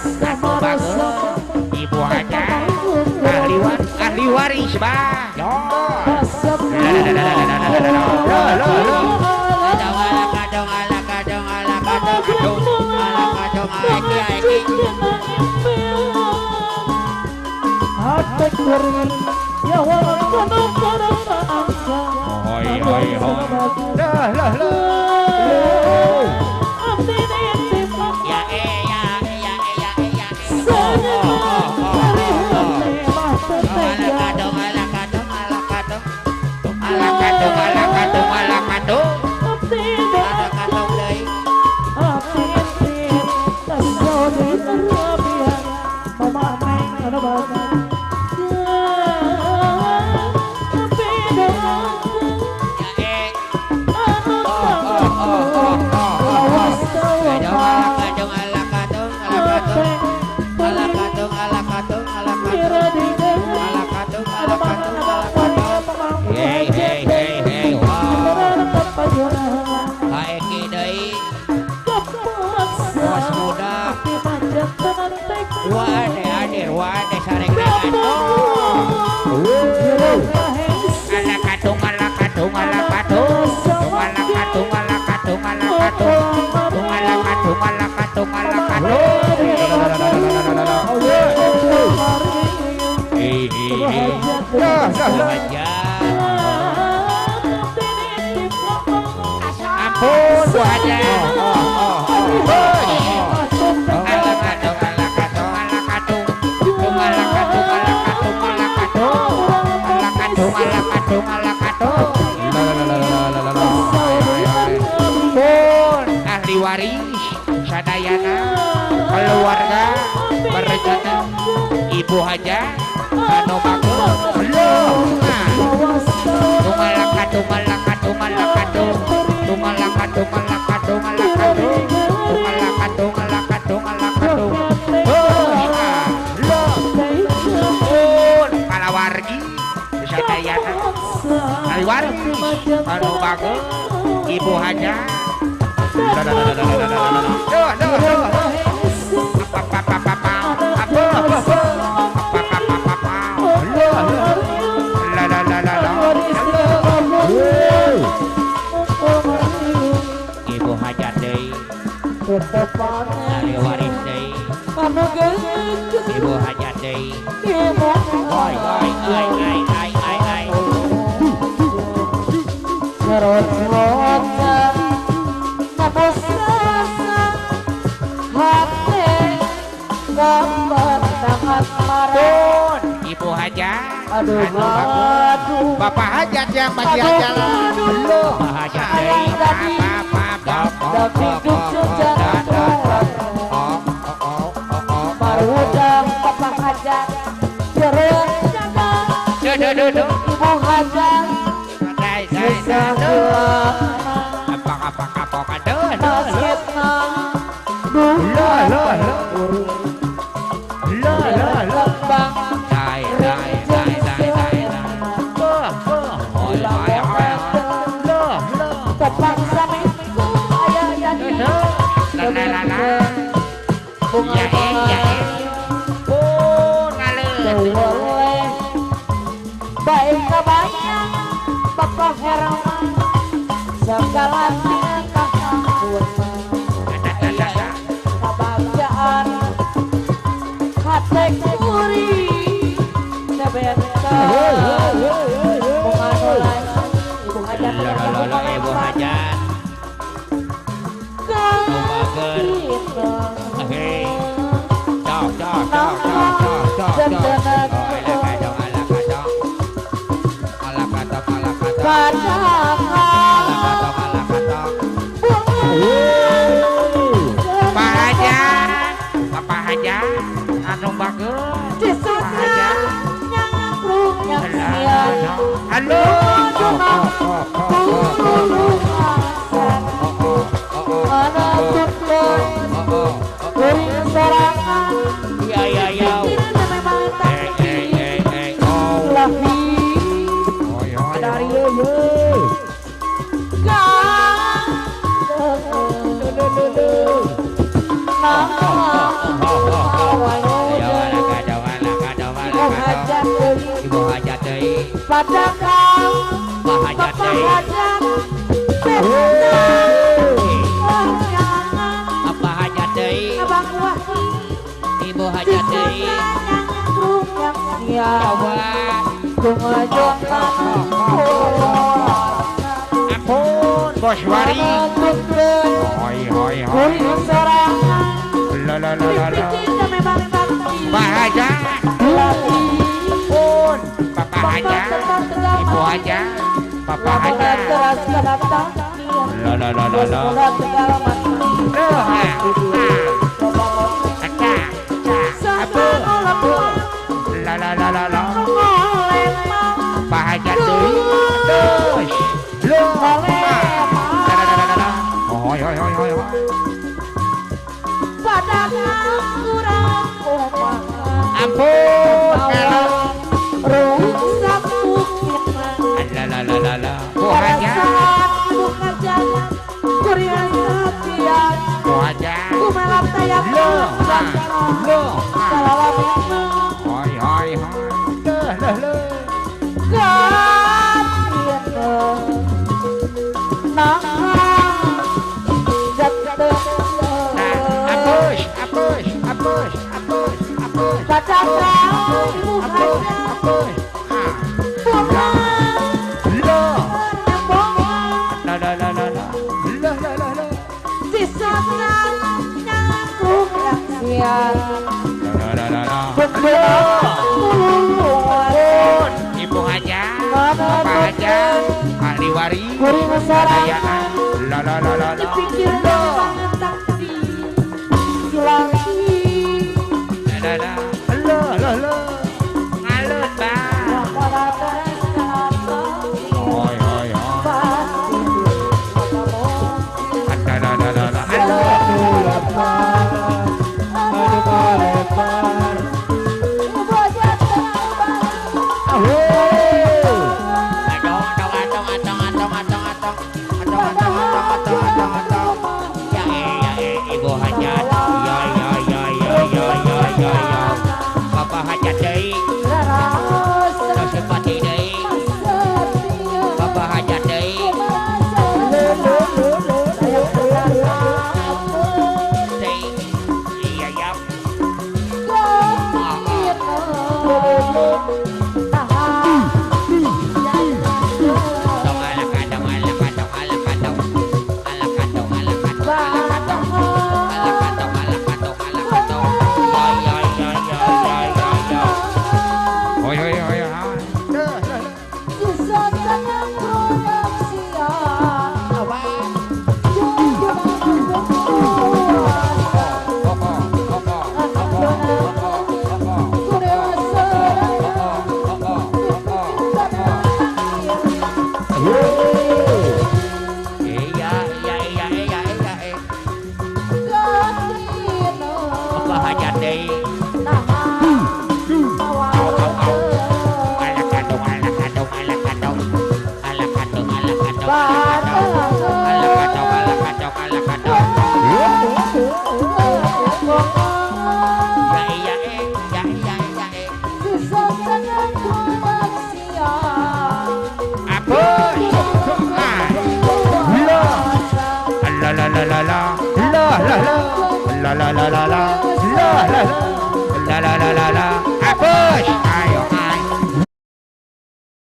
anu bagus ibu aja ahli waris bah yo ampun Bu Haja ahli waris sadayana keluarga berencana ibu Haja anu bagus kalawargi sadayana ahli waris anu bagus ibu Haja ibu Haja deui ahli waris deui ibu Haja deui ibu Haja aduh Bapak Hajat yang bagi aja Bapak Hajat Marudang Bapak Hajat Ibu Hajat baik kebayang Bapak Herman segala tingkah kebahagiaan hati kuri sebentar menganulan Ibu Hajat Ibu Hajat Bapak Hajat anu bagus halo Ibu hajat deui Ibu hajat deui pada kang Hajat Bapak deui hajat Apa hajat deui Abang wah Ibu hajat deui Jawab Ampun Bos Wari Hoi hoi hoi La la la la la Pak Haja Pun Papa Haja Ibu Haja Papa Haja La la la la la La la la la la Pak Haja deui Dos Hoi hoi hoi hoi hoi Ampun kalau la la la la la Bu Haja Bu Haja Hoi hoi hoi Apus apus apus apus apus apus apus La la la la la La la la la La la la la Ibu Haja Bapak Haja Ahli Wari Dayaan La la la la la La la la la la Ngalut bang Hoi hoi hoi La la la la la Ibu hajat ya ya ya ya ya ya ya ya Bapak hajat deui sepati deui Bapak hajat deui iya ya dong ala kadang ala kadang ala kadang ala kadang ala kadang Hoi hoi hoi hoi Iya iya iya iya iya Apa hajat deui La la la la la la la la la la la la la la la la la la